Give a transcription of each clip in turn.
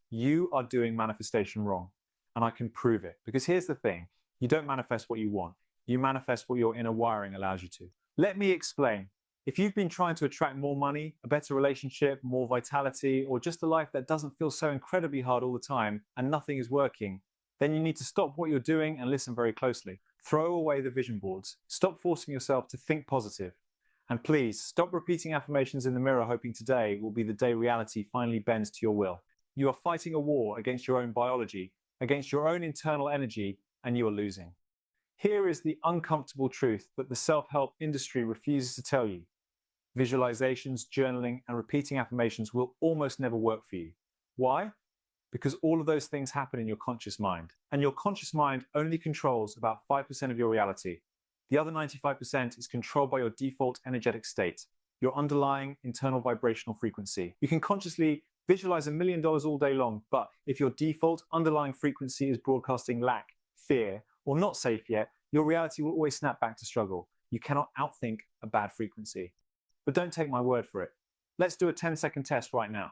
You are doing manifestation wrong, and I can prove it. Because here's the thing, you don't manifest what you want. You manifest what your inner wiring allows you to. Let me explain. If you've been trying to attract more money, a better relationship, more vitality, or just a life that doesn't feel so incredibly hard all the time and nothing is working, then you need to stop what you're doing and listen very closely. Throw away the vision boards. Stop forcing yourself to think positive. And please, stop repeating affirmations in the mirror hoping today will be the day reality finally bends to your will. You are fighting a war against your own biology, against your own internal energy, and you are losing. Here is the uncomfortable truth that the self-help industry refuses to tell you. Visualizations, journaling, and repeating affirmations will almost never work for you. Why? Because all of those things happen in your conscious mind, and your conscious mind only controls about 5% of your reality. The other 95% is controlled by your default energetic state, your underlying internal vibrational frequency. You can consciously visualize $1 million all day long, but if your default underlying frequency is broadcasting lack, fear, or not safe yet, your reality will always snap back to struggle. You cannot outthink a bad frequency. But don't take my word for it. Let's do a 10-second test right now.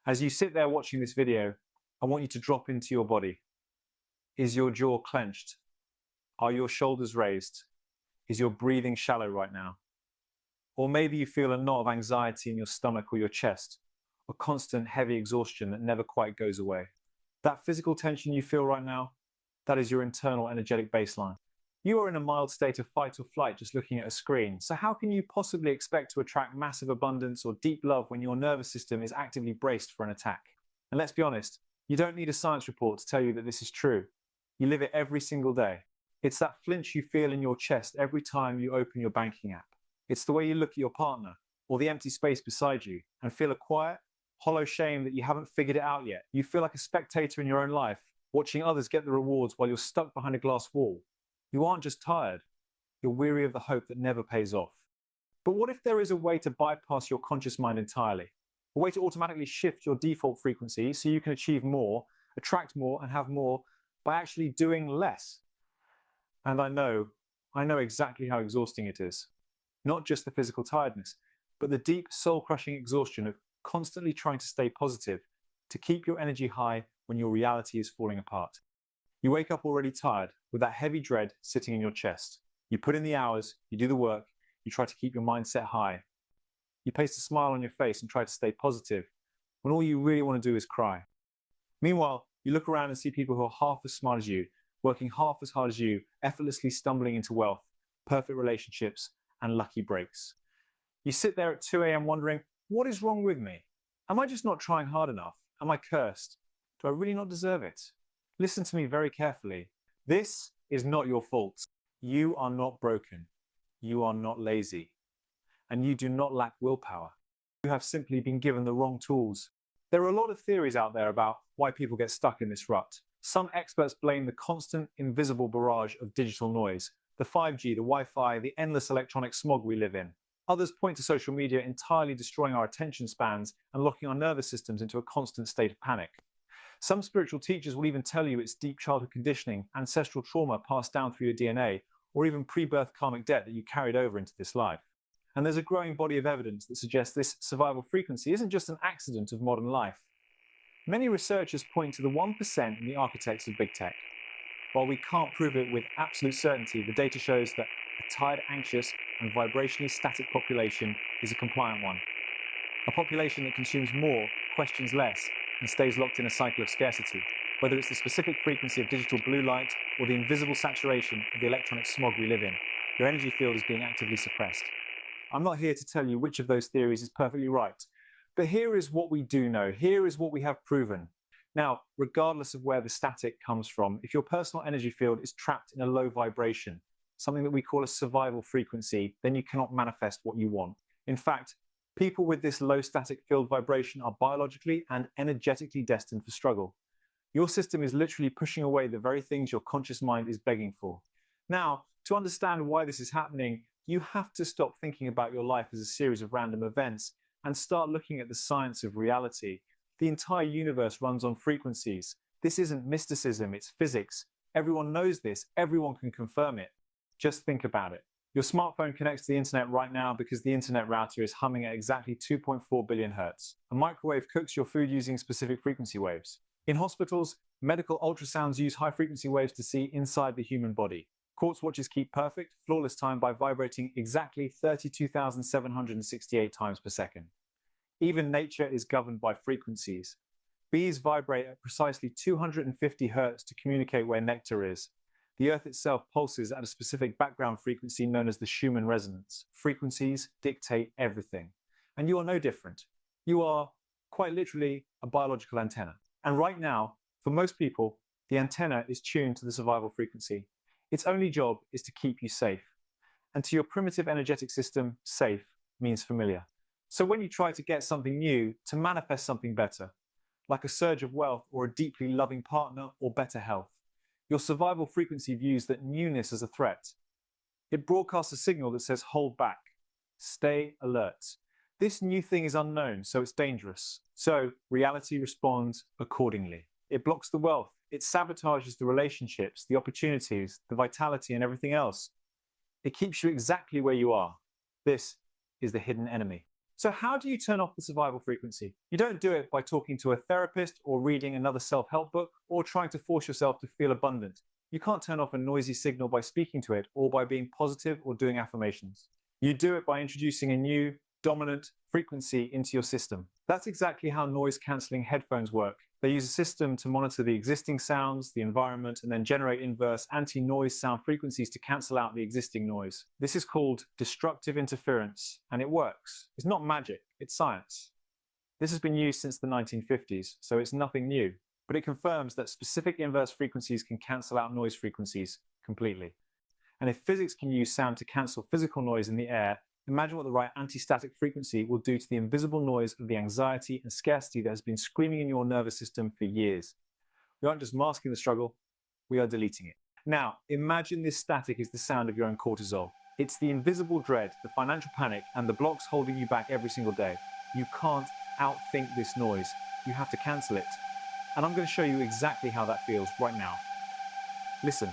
As you sit there watching this video, I want you to drop into your body. Is your jaw clenched? Are your shoulders raised? Is your breathing shallow right now? Or maybe you feel a knot of anxiety in your stomach or your chest, a constant heavy exhaustion that never quite goes away. That physical tension you feel right now, that is your internal energetic baseline. You are in a mild state of fight or flight just looking at a screen, so how can you possibly expect to attract massive abundance or deep love when your nervous system is actively braced for an attack? And let's be honest, you don't need a science report to tell you that this is true. You live it every single day. It's that flinch you feel in your chest every time you open your banking app. It's the way you look at your partner or the empty space beside you and feel a quiet, hollow shame that you haven't figured it out yet. You feel like a spectator in your own life, watching others get the rewards while you're stuck behind a glass wall. You aren't just tired, you're weary of the hope that never pays off. But what if there is a way to bypass your conscious mind entirely? A way to automatically shift your default frequency so you can achieve more, attract more, and have more by actually doing less? And I know exactly how exhausting it is. Not just the physical tiredness, but the deep soul-crushing exhaustion of constantly trying to stay positive, to keep your energy high when your reality is falling apart. You wake up already tired, with that heavy dread sitting in your chest. You put in the hours, you do the work, you try to keep your mindset high. You paste a smile on your face and try to stay positive, when all you really want to do is cry. Meanwhile, you look around and see people who are half as smart as you, working half as hard as you, effortlessly stumbling into wealth, perfect relationships, and lucky breaks. You sit there at 2 a.m. wondering, what is wrong with me? Am I just not trying hard enough? Am I cursed? Do I really not deserve it? Listen to me very carefully. This is not your fault. You are not broken. You are not lazy. And you do not lack willpower. You have simply been given the wrong tools. There are a lot of theories out there about why people get stuck in this rut. Some experts blame the constant, invisible barrage of digital noise, the 5G, the Wi-Fi, the endless electronic smog we live in. Others point to social media entirely destroying our attention spans and locking our nervous systems into a constant state of panic. Some spiritual teachers will even tell you it's deep childhood conditioning, ancestral trauma passed down through your DNA, or even pre-birth karmic debt that you carried over into this life. And there's a growing body of evidence that suggests this survival frequency isn't just an accident of modern life. Many researchers point to the 1% in the architects of big tech. While we can't prove it with absolute certainty, the data shows that a tired, anxious, and vibrationally static population is a compliant one. A population that consumes more, questions less, and stays locked in a cycle of scarcity, whether it's the specific frequency of digital blue light or the invisible saturation of the electronic smog we live in. Your energy field is being actively suppressed. I'm not here to tell you which of those theories is perfectly right, but here is what we do know. Here is what we have proven. Now, regardless of where the static comes from, if your personal energy field is trapped in a low vibration, something that we call a survival frequency, then you cannot manifest what you want. In fact, people with this low static field vibration are biologically and energetically destined for struggle. Your system is literally pushing away the very things your conscious mind is begging for. Now, to understand why this is happening, you have to stop thinking about your life as a series of random events and start looking at the science of reality. The entire universe runs on frequencies. This isn't mysticism, it's physics. Everyone knows this, everyone can confirm it. Just think about it. Your smartphone connects to the internet right now because the internet router is humming at exactly 2.4 billion hertz. A microwave cooks your food using specific frequency waves. In hospitals, medical ultrasounds use high frequency waves to see inside the human body. Quartz watches keep perfect, flawless time by vibrating exactly 32,768 times per second. Even nature is governed by frequencies. Bees vibrate at precisely 250 hertz to communicate where nectar is. The Earth itself pulses at a specific background frequency known as the Schumann resonance. Frequencies dictate everything. And you are no different. You are quite literally a biological antenna. And right now, for most people, the antenna is tuned to the survival frequency. Its only job is to keep you safe. And to your primitive energetic system, safe means familiar. So when you try to get something new, to manifest something better, like a surge of wealth or a deeply loving partner or better health, your survival frequency views that newness as a threat. It broadcasts a signal that says hold back, stay alert. This new thing is unknown, so it's dangerous. So reality responds accordingly. It blocks the wealth. It sabotages the relationships, the opportunities, the vitality, and everything else. It keeps you exactly where you are. This is the hidden enemy. So how do you turn off the survival frequency? You don't do it by talking to a therapist or reading another self-help book or trying to force yourself to feel abundant. You can't turn off a noisy signal by speaking to it or by being positive or doing affirmations. You do it by introducing a new, dominant frequency into your system. That's exactly how noise-cancelling headphones work. They use a system to monitor the existing sounds, the environment, and then generate inverse anti-noise sound frequencies to cancel out the existing noise. This is called destructive interference, and it works. It's not magic, it's science. This has been used since the 1950s, so it's nothing new, but it confirms that specific inverse frequencies can cancel out noise frequencies completely. And if physics can use sound to cancel physical noise in the air, imagine what the right anti-static frequency will do to the invisible noise of the anxiety and scarcity that has been screaming in your nervous system for years. We aren't just masking the struggle, we are deleting it. Now, imagine this static is the sound of your own cortisol. It's the invisible dread, the financial panic, and the blocks holding you back every single day. You can't outthink this noise. You have to cancel it. And I'm going to show you exactly how that feels right now. Listen.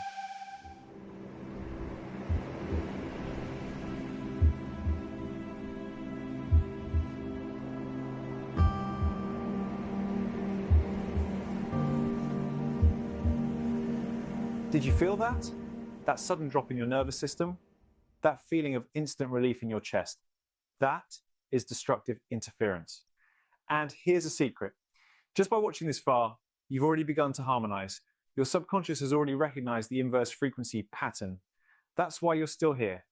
Did you feel that? That sudden drop in your nervous system? That feeling of instant relief in your chest? That is destructive interference. And here's a secret. Just by watching this far, you've already begun to harmonize. Your subconscious has already recognized the inverse frequency pattern. That's why you're still here.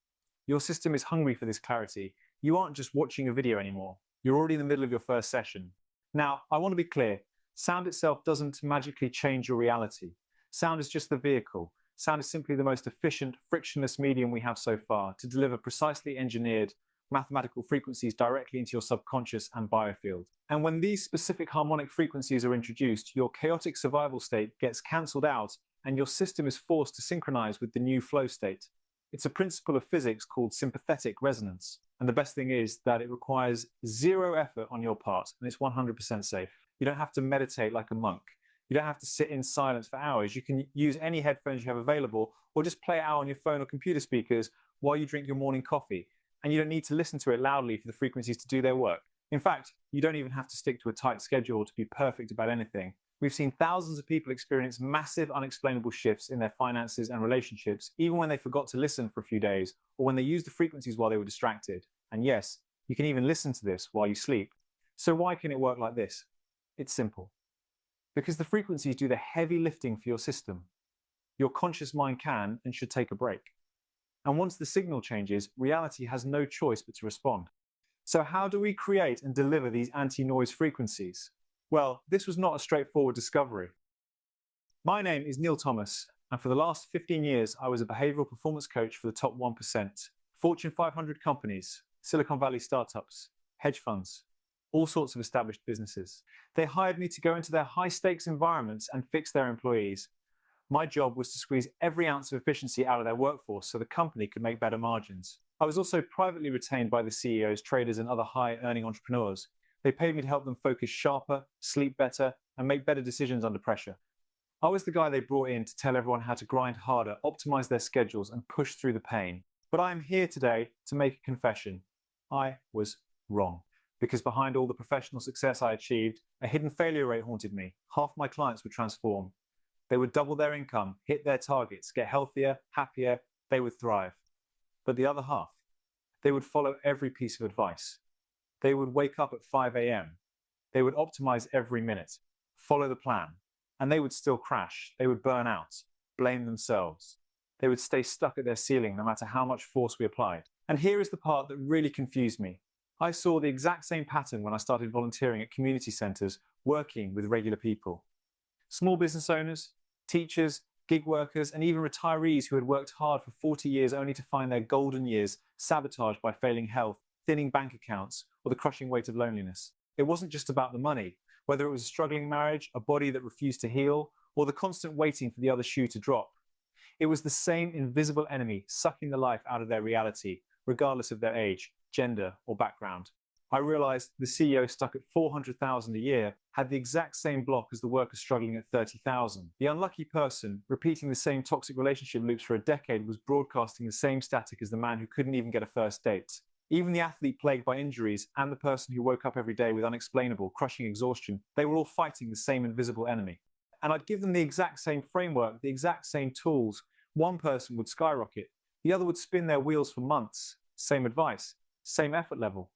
Your system is hungry for this clarity. You aren't just watching a video anymore. You're already in the middle of your first session. Now, I want to be clear. Sound itself doesn't magically change your reality. Sound is just the vehicle. Sound is simply the most efficient, frictionless medium we have so far to deliver precisely engineered mathematical frequencies directly into your subconscious and biofield. And when these specific harmonic frequencies are introduced, your chaotic survival state gets cancelled out and your system is forced to synchronize with the new flow state. It's a principle of physics called sympathetic resonance. And the best thing is that it requires zero effort on your part, and it's 100% safe. You don't have to meditate like a monk. You don't have to sit in silence for hours. You can use any headphones you have available or just play it out on your phone or computer speakers while you drink your morning coffee. And you don't need to listen to it loudly for the frequencies to do their work. In fact, you don't even have to stick to a tight schedule to be perfect about anything. We've seen thousands of people experience massive unexplainable shifts in their finances and relationships, even when they forgot to listen for a few days or when they used the frequencies while they were distracted. And yes, you can even listen to this while you sleep. So why can it work like this? It's simple. Because the frequencies do the heavy lifting for your system. Your conscious mind can and should take a break. And once the signal changes, reality has no choice but to respond. So how do we create and deliver these anti-noise frequencies? Well, this was not a straightforward discovery. My name is Neil Thomas, and for the last 15 years, I was a behavioral performance coach for the top 1%, Fortune 500 companies, Silicon Valley startups, hedge funds, all sorts of established businesses. They hired me to go into their high-stakes environments and fix their employees. My job was to squeeze every ounce of efficiency out of their workforce so the company could make better margins. I was also privately retained by the CEOs, traders, and other high-earning entrepreneurs. They paid me to help them focus sharper, sleep better, and make better decisions under pressure. I was the guy they brought in to tell everyone how to grind harder, optimize their schedules, and push through the pain. But I am here today to make a confession. I was wrong. Because behind all the professional success I achieved, a hidden failure rate haunted me. Half my clients would transform. They would double their income, hit their targets, get healthier, happier, they would thrive. But the other half, they would follow every piece of advice. They would wake up at 5 a.m. They would optimize every minute, follow the plan, and they would still crash. They would burn out, blame themselves. They would stay stuck at their ceiling no matter how much force we applied. And here is the part that really confused me. I saw the exact same pattern when I started volunteering at community centers, working with regular people. Small business owners, teachers, gig workers, and even retirees who had worked hard for 40 years only to find their golden years sabotaged by failing health, thinning bank accounts, or the crushing weight of loneliness. It wasn't just about the money, whether it was a struggling marriage, a body that refused to heal, or the constant waiting for the other shoe to drop. It was the same invisible enemy sucking the life out of their reality, regardless of their age, gender, or background. I realized the CEO stuck at $400,000 a year had the exact same block as the worker struggling at $30,000. The unlucky person, repeating the same toxic relationship loops for a decade, was broadcasting the same static as the man who couldn't even get a first date. Even the athlete plagued by injuries and the person who woke up every day with unexplainable, crushing exhaustion, they were all fighting the same invisible enemy. And I'd give them the exact same framework, the exact same tools. One person would skyrocket, the other would spin their wheels for months. Same advice, same effort level,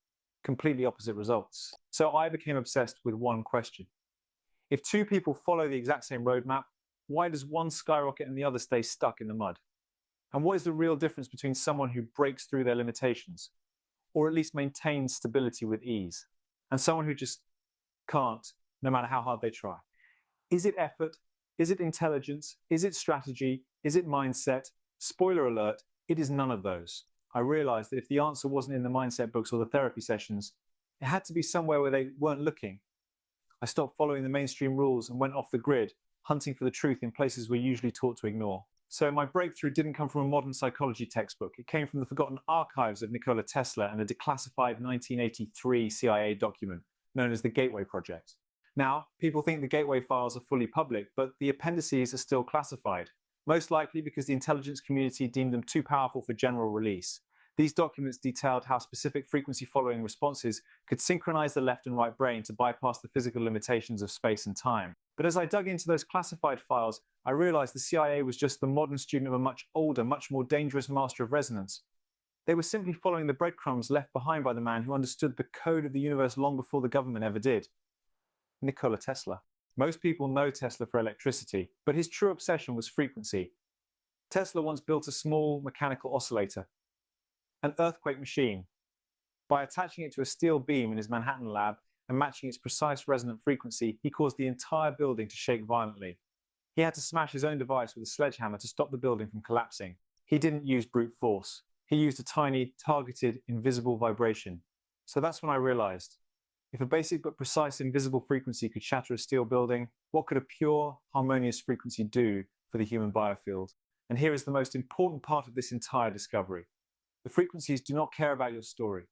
completely opposite results. So I became obsessed with one question. If two people follow the exact same roadmap, why does one skyrocket and the other stay stuck in the mud? And what is the real difference between someone who breaks through their limitations, or at least maintains stability with ease, and someone who just can't, no matter how hard they try? Is it effort? Is it intelligence? Is it strategy? Is it mindset? Spoiler alert, it is none of those. I realized that if the answer wasn't in the mindset books or the therapy sessions, it had to be somewhere where they weren't looking. I stopped following the mainstream rules and went off the grid, hunting for the truth in places we're usually taught to ignore. So my breakthrough didn't come from a modern psychology textbook. It came from the forgotten archives of Nikola Tesla and a declassified 1983 CIA document known as the Gateway Project. Now, people think the Gateway files are fully public, but the appendices are still classified, most likely because the intelligence community deemed them too powerful for general release. These documents detailed how specific frequency following responses could synchronize the left and right brain to bypass the physical limitations of space and time. But as I dug into those classified files, I realized the CIA was just the modern student of a much older, much more dangerous master of resonance. They were simply following the breadcrumbs left behind by the man who understood the code of the universe long before the government ever did. Nikola Tesla. Most people know Tesla for electricity, but his true obsession was frequency. Tesla once built a small mechanical oscillator, an earthquake machine. By attaching it to a steel beam in his Manhattan lab and matching its precise resonant frequency, he caused the entire building to shake violently. He had to smash his own device with a sledgehammer to stop the building from collapsing. He didn't use brute force. He used a tiny, targeted, invisible vibration. So that's when I realized, if a basic but precise invisible frequency could shatter a steel building, what could a pure, harmonious frequency do for the human biofield? And here is the most important part of this entire discovery. The frequencies do not care about your story.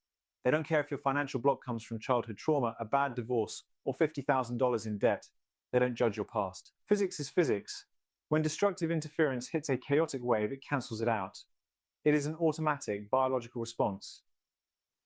They don't care if your financial block comes from childhood trauma, a bad divorce, or $50,000 in debt. They don't judge your past. Physics is physics. When destructive interference hits a chaotic wave, it cancels it out. It is an automatic biological response.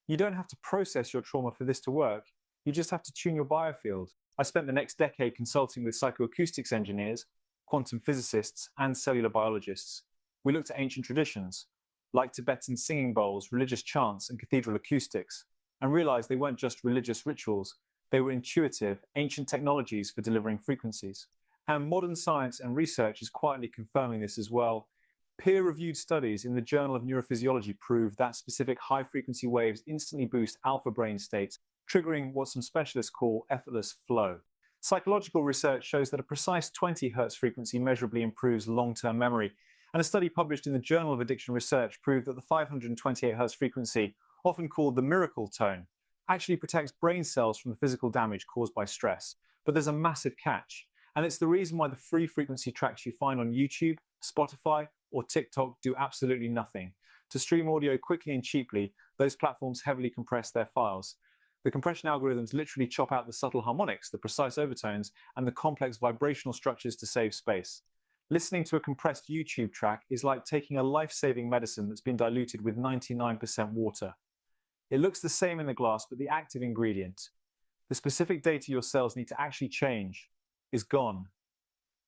You don't have to process your trauma for this to work. You just have to tune your biofield. I spent the next decade consulting with psychoacoustics engineers, quantum physicists, and cellular biologists. We looked at ancient traditions, like Tibetan singing bowls, religious chants, and cathedral acoustics, and realized they weren't just religious rituals. They were intuitive, ancient technologies for delivering frequencies. And modern science and research is quietly confirming this as well. Peer-reviewed studies in the Journal of Neurophysiology prove that specific high-frequency waves instantly boost alpha brain states, triggering what some specialists call effortless flow. Psychological research shows that a precise 20 Hz frequency measurably improves long-term memory, and a study published in the Journal of Addiction Research proved that the 528 Hz frequency, often called the miracle tone, actually protects brain cells from the physical damage caused by stress. But there's a massive catch, and it's the reason why the free frequency tracks you find on YouTube, Spotify, or TikTok do absolutely nothing. To stream audio quickly and cheaply, those platforms heavily compress their files. The compression algorithms literally chop out the subtle harmonics, the precise overtones, and the complex vibrational structures to save space. Listening to a compressed YouTube track is like taking a life-saving medicine that's been diluted with 99% water. It looks the same in the glass, but the active ingredient, the specific data your cells need to actually change, is gone.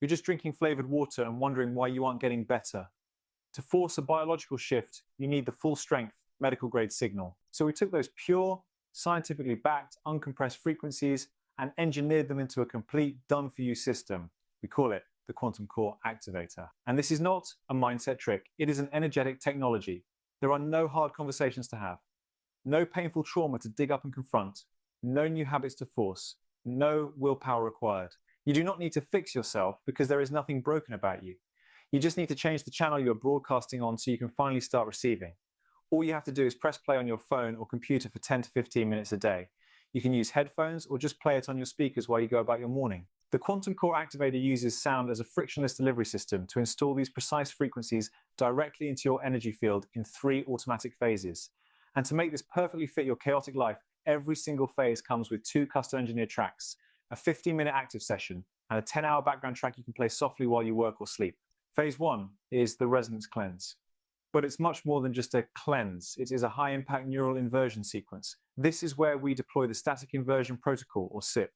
You're just drinking flavored water and wondering why you aren't getting better. To force a biological shift, you need the full-strength, medical-grade signal. So we took those pure, scientifically backed, uncompressed frequencies and engineered them into a complete done-for-you system. We call it the quantum core activator. And this is not a mindset trick. It is an energetic technology. There are no hard conversations to have, no painful trauma to dig up and confront, no new habits to force, no willpower required. You do not need to fix yourself because there is nothing broken about you. You just need to change the channel you're broadcasting on so you can finally start receiving. All you have to do is press play on your phone or computer for 10 to 15 minutes a day. You can use headphones or just play it on your speakers while you go about your morning. The quantum core activator uses sound as a frictionless delivery system to install these precise frequencies directly into your energy field in 3 automatic phases. And to make this perfectly fit your chaotic life, every single phase comes with 2 custom engineered tracks, a 15-minute active session, and a 10-hour background track you can play softly while you work or sleep. Phase 1 is the resonance cleanse. But it's much more than just a cleanse. It is a high-impact neural inversion sequence. This is where we deploy the static inversion protocol, or SIP,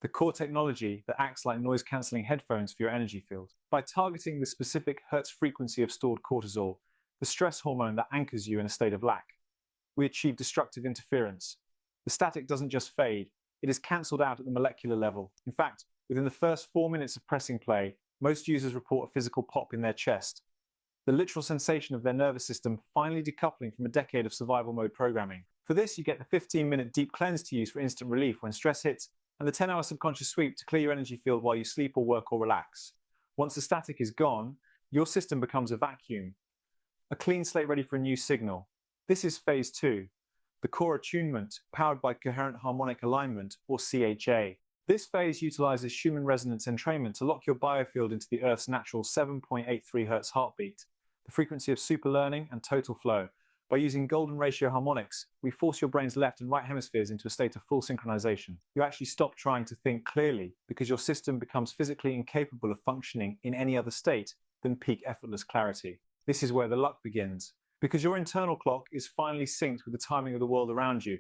the core technology that acts like noise-cancelling headphones for your energy field. By targeting the specific hertz frequency of stored cortisol, the stress hormone that anchors you in a state of lack, we achieve destructive interference. The static doesn't just fade, it is cancelled out at the molecular level. In fact, within the first 4 minutes of pressing play, most users report a physical pop in their chest, the literal sensation of their nervous system finally decoupling from a decade of survival mode programming. For this, you get the 15-minute deep cleanse to use for instant relief when stress hits, and the 10-hour subconscious sweep to clear your energy field while you sleep or work or relax. Once the static is gone, your system becomes a vacuum, a clean slate ready for a new signal. This is phase 2, the core attunement, powered by coherent harmonic alignment, or CHA. This phase utilizes Schumann resonance entrainment to lock your biofield into the Earth's natural 7.83 Hz heartbeat, the frequency of superlearning and total flow. By using golden ratio harmonics, we force your brain's left and right hemispheres into a state of full synchronization. You actually stop trying to think clearly because your system becomes physically incapable of functioning in any other state than peak effortless clarity. This is where the luck begins. Because your internal clock is finally synced with the timing of the world around you,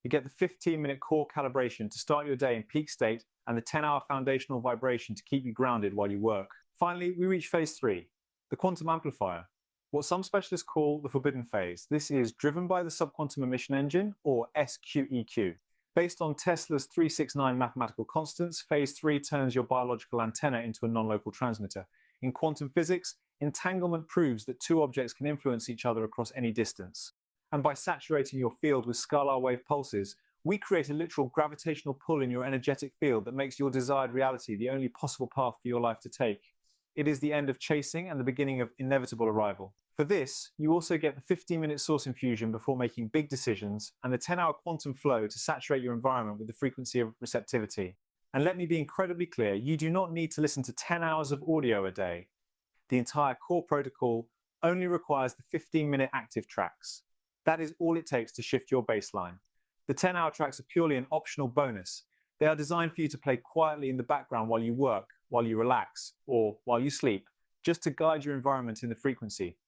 you get the 15-minute core calibration to start your day in peak state and the 10-hour foundational vibration to keep you grounded while you work. Finally, we reach phase 3, the quantum amplifier, what some specialists call the forbidden phase. This is driven by the subquantum emission engine, or SQEQ. Based on Tesla's 369 mathematical constants, phase 3 turns your biological antenna into a non-local transmitter. In quantum physics, entanglement proves that 2 objects can influence each other across any distance. And by saturating your field with scalar wave pulses, we create a literal gravitational pull in your energetic field that makes your desired reality the only possible path for your life to take. It is the end of chasing and the beginning of inevitable arrival. For this, you also get the 15-minute source infusion before making big decisions and the 10-hour quantum flow to saturate your environment with the frequency of receptivity. And let me be incredibly clear, you do not need to listen to 10 hours of audio a day. The entire core protocol only requires the 15-minute active tracks. That is all it takes to shift your baseline. The 10-hour tracks are purely an optional bonus. They are designed for you to play quietly in the background while you work, while you relax, or while you sleep, just to guide your environment in the frequency.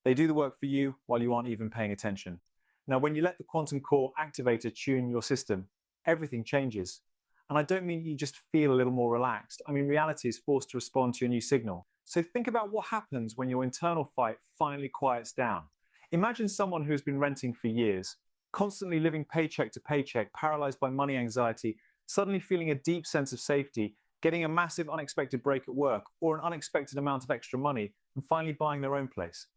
They do the work for you while you aren't even paying attention. Now, when you let the quantum core activator tune your system, everything changes. And I don't mean you just feel a little more relaxed. I mean, reality is forced to respond to your new signal. So think about what happens when your internal fight finally quiets down. Imagine someone who has been renting for years, constantly living paycheck to paycheck, paralyzed by money anxiety, suddenly feeling a deep sense of safety, getting a massive unexpected break at work or an unexpected amount of extra money, and finally buying their own place.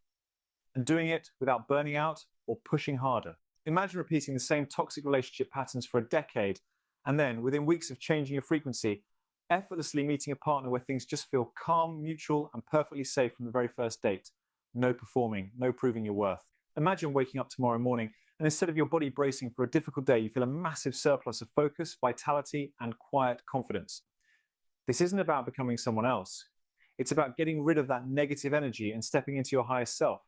And doing it without burning out or pushing harder. Imagine repeating the same toxic relationship patterns for a decade, and then, within weeks of changing your frequency, effortlessly meeting a partner where things just feel calm, mutual, and perfectly safe from the very first date. No performing, no proving your worth. Imagine waking up tomorrow morning and instead of your body bracing for a difficult day, you feel a massive surplus of focus, vitality, and quiet confidence. This isn't about becoming someone else. It's about getting rid of that negative energy and stepping into your highest self.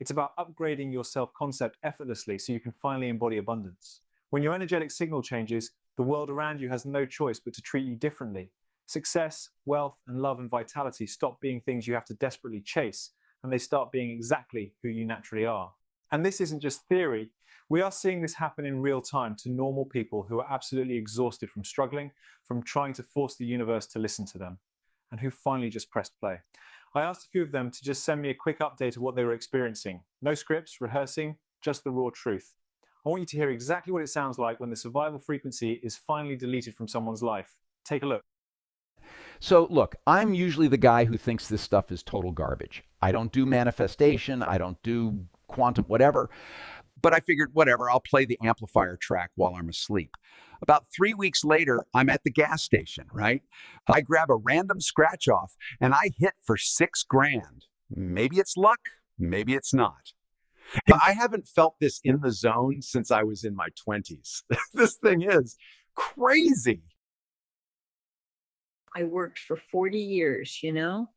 It's about upgrading your self-concept effortlessly so you can finally embody abundance. When your energetic signal changes, the world around you has no choice but to treat you differently. Success, wealth, and love and vitality stop being things you have to desperately chase, and they start being exactly who you naturally are. And this isn't just theory. We are seeing this happen in real time to normal people who are absolutely exhausted from struggling, from trying to force the universe to listen to them, and who finally just pressed play. I asked a few of them to just send me a quick update of what they were experiencing. No scripts, rehearsing, just the raw truth. I want you to hear exactly what it sounds like when the survival frequency is finally deleted from someone's life. Take a look. So look, I'm usually the guy who thinks this stuff is total garbage. I don't do manifestation, I don't do quantum whatever, but I figured whatever, I'll play the amplifier track while I'm asleep. About 3 weeks later, I'm at the gas station, right? I grab a random scratch off and I hit for $6,000. Maybe it's luck, maybe it's not. But I haven't felt this in the zone since I was in my 20s. This thing is crazy. I worked for 40 years, and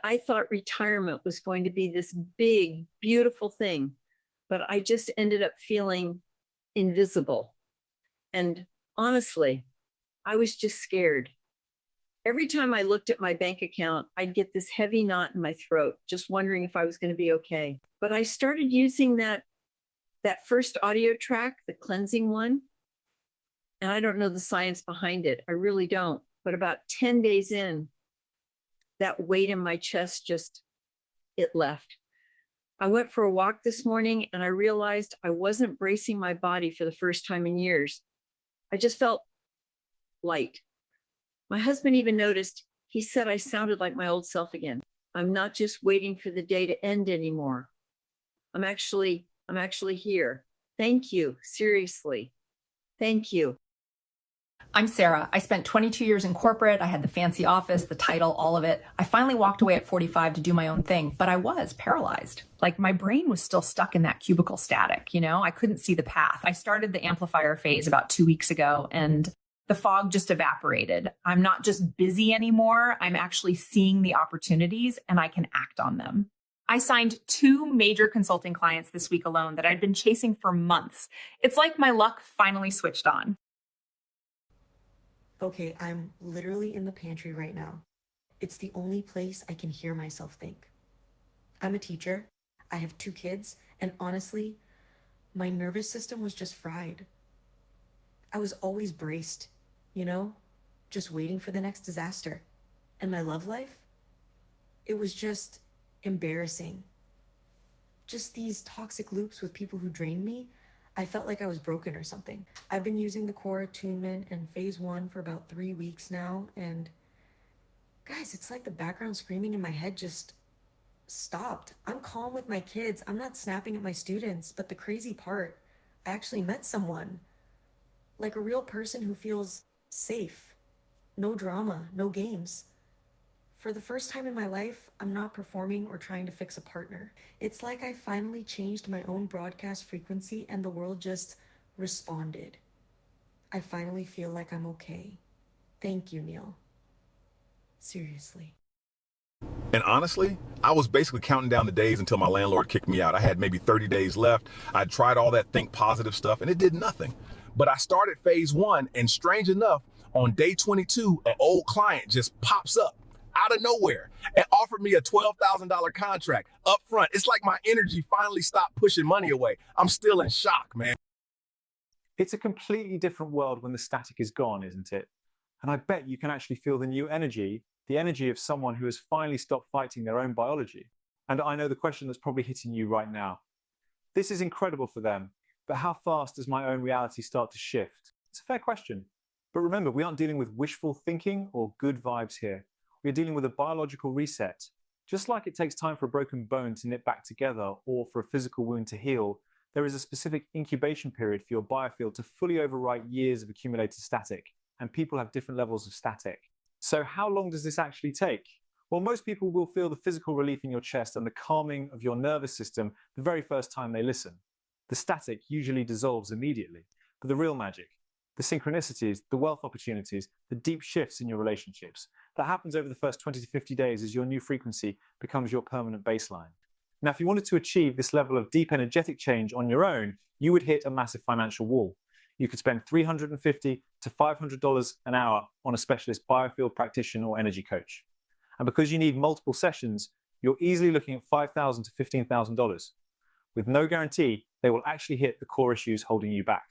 I thought retirement was going to be this big, beautiful thing, but I just ended up feeling invisible. And honestly, I was just scared. Every time I looked at my bank account, I'd get this heavy knot in my throat, just wondering if I was going to be okay. But I started using that first audio track, the cleansing one, and I don't know the science behind it. I really don't. But about 10 days in, that weight in my chest it left. I went for a walk this morning and I realized I wasn't bracing my body for the first time in years. I just felt light. My husband even noticed. He said I sounded like my old self again. I'm not just waiting for the day to end anymore. I'm actually here. Thank you. Seriously. Thank you. I'm Sarah. I spent 22 years in corporate. I had the fancy office, the title, all of it. I finally walked away at 45 to do my own thing, but I was paralyzed. Like my brain was still stuck in that cubicle static, I couldn't see the path. I started the amplifier phase about 2 weeks ago and the fog just evaporated. I'm not just busy anymore. I'm actually seeing the opportunities and I can act on them. I signed 2 major consulting clients this week alone that I'd been chasing for months. It's like my luck finally switched on. Okay, I'm literally in the pantry right now. It's the only place I can hear myself think. I'm a teacher, I have 2 kids, and honestly, my nervous system was just fried. I was always braced, just waiting for the next disaster. And my love life? It was just embarrassing. Just these toxic loops with people who drained me. I felt like I was broken or something. I've been using the core attunement and phase 1 for about 3 weeks now, and guys, it's like the background screaming in my head just stopped. I'm calm with my kids. I'm not snapping at my students, but the crazy part, I actually met someone, like a real person who feels safe. No drama, no games. For the first time in my life, I'm not performing or trying to fix a partner. It's like I finally changed my own broadcast frequency and the world just responded. I finally feel like I'm okay. Thank you, Neil. Seriously. And honestly, I was basically counting down the days until my landlord kicked me out. I had maybe 30 days left. I tried all that think positive stuff and it did nothing. But I started phase 1 and strange enough, on day 22, an old client just pops up out of nowhere and offered me a $12,000 contract up front. It's like my energy finally stopped pushing money away. I'm still in shock, man. It's a completely different world when the static is gone, isn't it? And I bet you can actually feel the new energy, the energy of someone who has finally stopped fighting their own biology. And I know the question that's probably hitting you right now. This is incredible for them, but how fast does my own reality start to shift? It's a fair question. But remember, we aren't dealing with wishful thinking or good vibes here. We're dealing with a biological reset. Just like it takes time for a broken bone to knit back together or for a physical wound to heal, there is a specific incubation period for your biofield to fully overwrite years of accumulated static, and people have different levels of static. So how long does this actually take? Well, most people will feel the physical relief in your chest and the calming of your nervous system the very first time they listen. The static usually dissolves immediately, but the real magic, the synchronicities, the wealth opportunities, the deep shifts in your relationships, that happens over the first 20 to 50 days as your new frequency becomes your permanent baseline. Now, if you wanted to achieve this level of deep energetic change on your own, you would hit a massive financial wall. You could spend $350 to $500 an hour on a specialist biofield practitioner or energy coach. And because you need multiple sessions, you're easily looking at $5,000 to $15,000. With no guarantee, they will actually hit the core issues holding you back.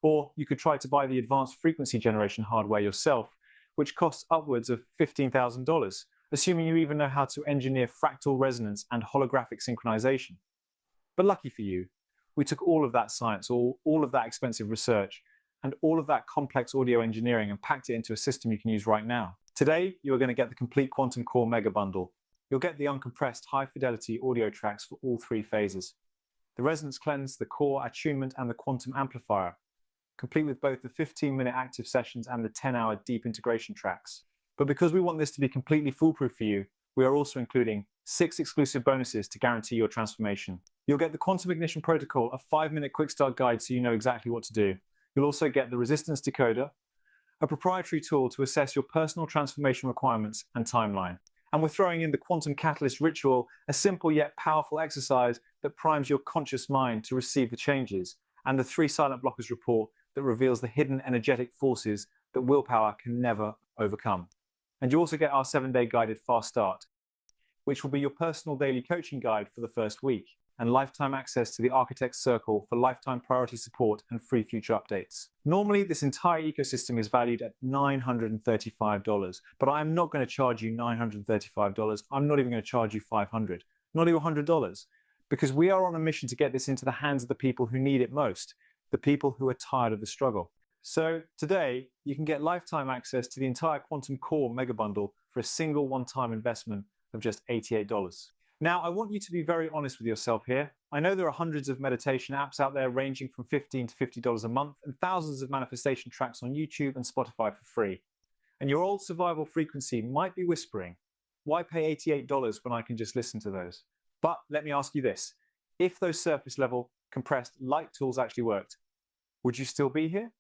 Or you could try to buy the advanced frequency generation hardware yourself, which costs upwards of $15,000, assuming you even know how to engineer fractal resonance and holographic synchronization. But lucky for you, we took all of that science, all of that expensive research, and all of that complex audio engineering and packed it into a system you can use right now. Today, you're going to get the complete quantum core mega bundle. You'll get the uncompressed high-fidelity audio tracks for all three phases, the resonance cleanse, the core attunement, and the quantum amplifier, complete with both the 15-minute active sessions and the 10-hour deep integration tracks. But because we want this to be completely foolproof for you, we are also including 6 exclusive bonuses to guarantee your transformation. You'll get the Quantum Ignition Protocol, a 5-minute quick start guide so you know exactly what to do. You'll also get the Resistance Decoder, a proprietary tool to assess your personal transformation requirements and timeline. And we're throwing in the Quantum Catalyst Ritual, a simple yet powerful exercise that primes your conscious mind to receive the changes, and the 3 Silent Blockers report that reveals the hidden energetic forces that willpower can never overcome. And you also get our 7-day guided fast start, which will be your personal daily coaching guide for the first week, and lifetime access to the Architect's Circle for lifetime priority support and free future updates. Normally, this entire ecosystem is valued at $935, but I am not going to charge you $935. I'm not even going to charge you $500, not even $100, because we are on a mission to get this into the hands of the people who need it most, the people who are tired of the struggle. So today, you can get lifetime access to the entire Quantum Core Mega Bundle for a single one-time investment of just $88. Now, I want you to be very honest with yourself here. I know there are hundreds of meditation apps out there ranging from $15 to $50 a month and thousands of manifestation tracks on YouTube and Spotify for free. And your old survival frequency might be whispering, why pay $88 when I can just listen to those? But let me ask you this. If those surface level, compressed, light tools actually worked, would you still be here?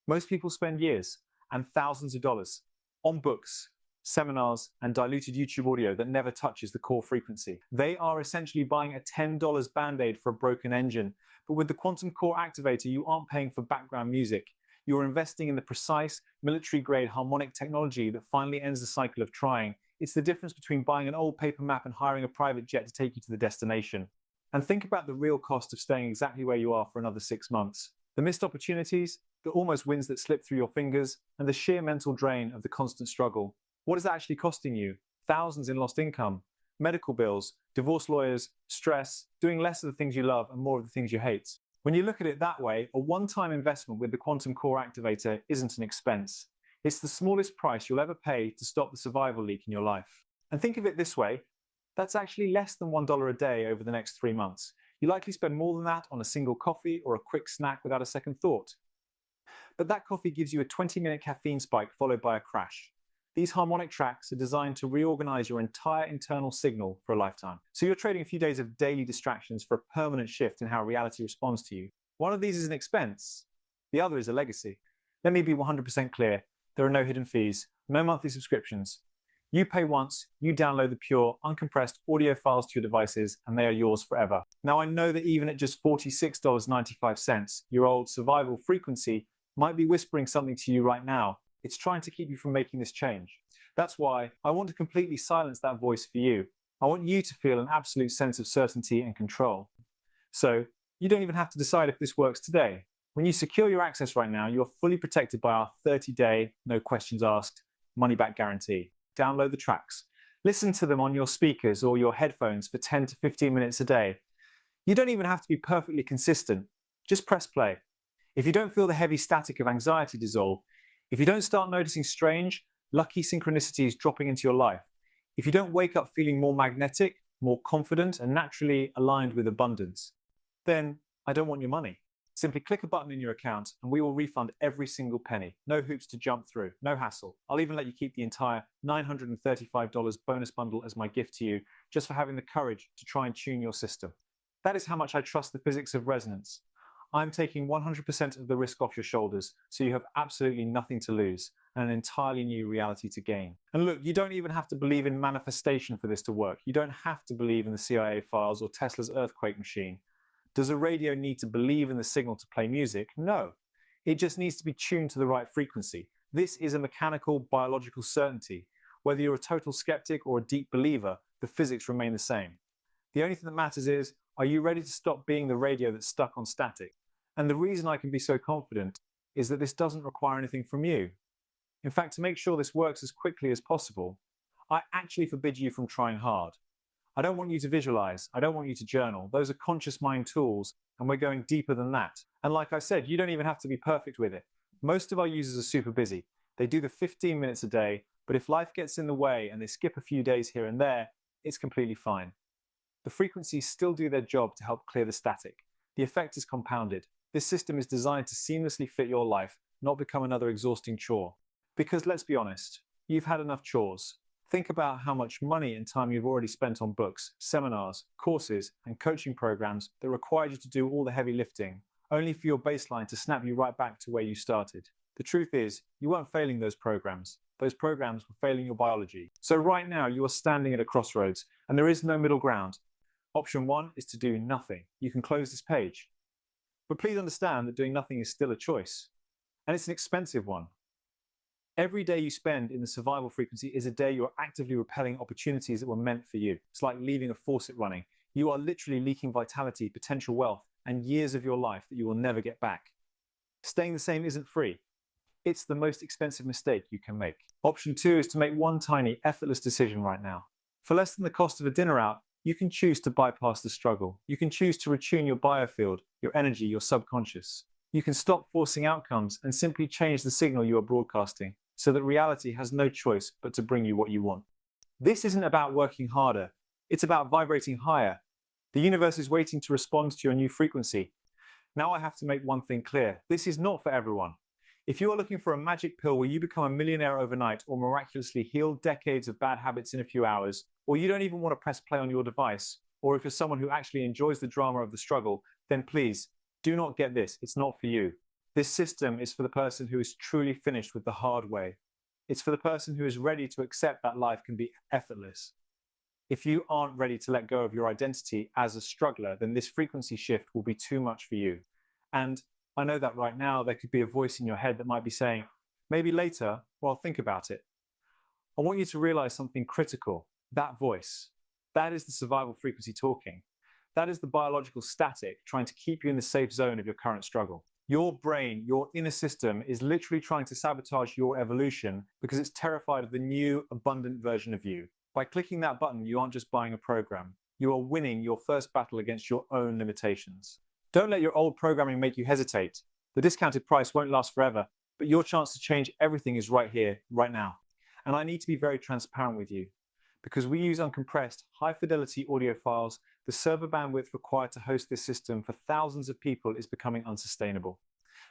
Most people spend years and thousands of dollars on books, seminars, and diluted YouTube audio that never touches the core frequency. They are essentially buying a $10 Band-Aid for a broken engine. But with the Quantum Core Activator, you aren't paying for background music. You're investing in the precise, military-grade harmonic technology that finally ends the cycle of trying. It's the difference between buying an old paper map and hiring a private jet to take you to the destination. And think about the real cost of staying exactly where you are for another 6 months. The missed opportunities, the almost wins that slip through your fingers, and the sheer mental drain of the constant struggle. What is that actually costing you? Thousands in lost income, medical bills, divorce lawyers, stress, doing less of the things you love and more of the things you hate. When you look at it that way, a one-time investment with the Quantum Core Activator isn't an expense. It's the smallest price you'll ever pay to stop the survival leak in your life. And think of it this way, that's actually less than $1 a day over the next 3 months. You likely spend more than that on a single coffee or a quick snack without a second thought. But that coffee gives you a 20-minute caffeine spike followed by a crash. These harmonic tracks are designed to reorganize your entire internal signal for a lifetime. So you're trading a few days of daily distractions for a permanent shift in how reality responds to you. One of these is an expense. The other is a legacy. Let me be 100% clear. There are no hidden fees, no monthly subscriptions. You pay once, you download the pure, uncompressed audio files to your devices, and they are yours forever. Now, I know that even at just $46.95, your old survival frequency might be whispering something to you right now. It's trying to keep you from making this change. That's why I want to completely silence that voice for you. I want you to feel an absolute sense of certainty and control. So you don't even have to decide if this works today. When you secure your access right now, you're fully protected by our 30-day, no questions asked, money-back guarantee. Download the tracks. Listen to them on your speakers or your headphones for 10 to 15 minutes a day. You don't even have to be perfectly consistent. Just press play. If you don't feel the heavy static of anxiety dissolve, if you don't start noticing strange, lucky synchronicities dropping into your life, if you don't wake up feeling more magnetic, more confident, and naturally aligned with abundance, then I don't want your money. Simply click a button in your account and we will refund every single penny. No hoops to jump through, no hassle. I'll even let you keep the entire $935 bonus bundle as my gift to you, just for having the courage to try and tune your system. That is how much I trust the physics of resonance. I'm taking 100% of the risk off your shoulders, so you have absolutely nothing to lose and an entirely new reality to gain. And look, you don't even have to believe in manifestation for this to work. You don't have to believe in the CIA files or Tesla's earthquake machine. Does a radio need to believe in the signal to play music? No. It just needs to be tuned to the right frequency. This is a mechanical, biological certainty. Whether you're a total skeptic or a deep believer, the physics remain the same. The only thing that matters is, are you ready to stop being the radio that's stuck on static? And the reason I can be so confident is that this doesn't require anything from you. In fact, to make sure this works as quickly as possible, I actually forbid you from trying hard. I don't want you to visualize. I don't want you to journal. Those are conscious mind tools, and we're going deeper than that. And like I said, you don't even have to be perfect with it. Most of our users are super busy. They do the 15 minutes a day, but if life gets in the way and they skip a few days here and there, it's completely fine. The frequencies still do their job to help clear the static. The effect is compounded. This system is designed to seamlessly fit your life, not become another exhausting chore. Because let's be honest, you've had enough chores. Think about how much money and time you've already spent on books, seminars, courses, and coaching programs that required you to do all the heavy lifting, only for your baseline to snap you right back to where you started. The truth is, you weren't failing those programs. Those programs were failing your biology. So right now, you are standing at a crossroads, and there is no middle ground. Option 1 is to do nothing. You can close this page. But please understand that doing nothing is still a choice. And it's an expensive one. Every day you spend in the survival frequency is a day you are actively repelling opportunities that were meant for you. It's like leaving a faucet running. You are literally leaking vitality, potential wealth, and years of your life that you will never get back. Staying the same isn't free. It's the most expensive mistake you can make. Option 2 is to make one tiny, effortless decision right now. For less than the cost of a dinner out, you can choose to bypass the struggle. You can choose to retune your biofield, your energy, your subconscious. You can stop forcing outcomes and simply change the signal you are broadcasting so that reality has no choice but to bring you what you want. This isn't about working harder. It's about vibrating higher. The universe is waiting to respond to your new frequency. Now I have to make one thing clear. This is not for everyone. If you are looking for a magic pill where you become a millionaire overnight or miraculously heal decades of bad habits in a few hours, or you don't even want to press play on your device, or if you're someone who actually enjoys the drama of the struggle, then please, do not get this. It's not for you. This system is for the person who is truly finished with the hard way. It's for the person who is ready to accept that life can be effortless. If you aren't ready to let go of your identity as a struggler, then this frequency shift will be too much for you. And I know that right now there could be a voice in your head that might be saying, maybe later, or I'll think about it. I want you to realize something critical. That voice, that is the survival frequency talking. That is the biological static trying to keep you in the safe zone of your current struggle. Your brain, your inner system is literally trying to sabotage your evolution because it's terrified of the new, abundant version of you. By clicking that button, you aren't just buying a program. You are winning your first battle against your own limitations. Don't let your old programming make you hesitate. The discounted price won't last forever, but your chance to change everything is right here, right now. And I need to be very transparent with you. Because we use uncompressed, high-fidelity audio files, the server bandwidth required to host this system for thousands of people is becoming unsustainable.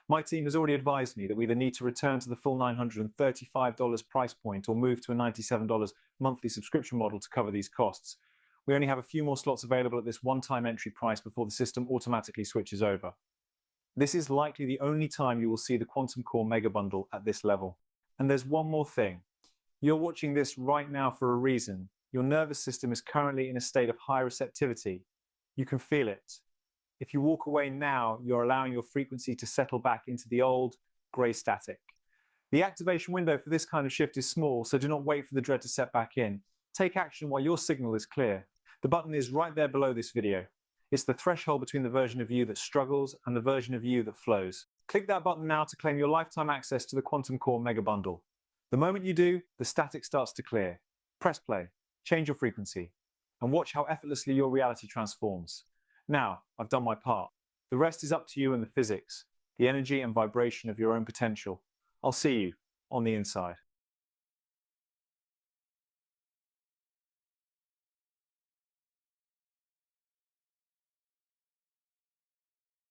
My team has already advised me that we either need to return to the full $935 price point or move to a $97 monthly subscription model to cover these costs. We only have a few more slots available at this one-time entry price before the system automatically switches over. This is likely the only time you will see the Quantum Core Mega Bundle at this level. And there's one more thing. You're watching this right now for a reason. Your nervous system is currently in a state of high receptivity. You can feel it. If you walk away now, you're allowing your frequency to settle back into the old gray static. The activation window for this kind of shift is small, so do not wait for the dread to set back in. Take action while your signal is clear. The button is right there below this video. It's the threshold between the version of you that struggles and the version of you that flows. Click that button now to claim your lifetime access to the Quantum Core Mega Bundle. The moment you do, the static starts to clear. Press play, change your frequency, and watch how effortlessly your reality transforms. Now, I've done my part. The rest is up to you and the physics, the energy and vibration of your own potential. I'll see you on the inside.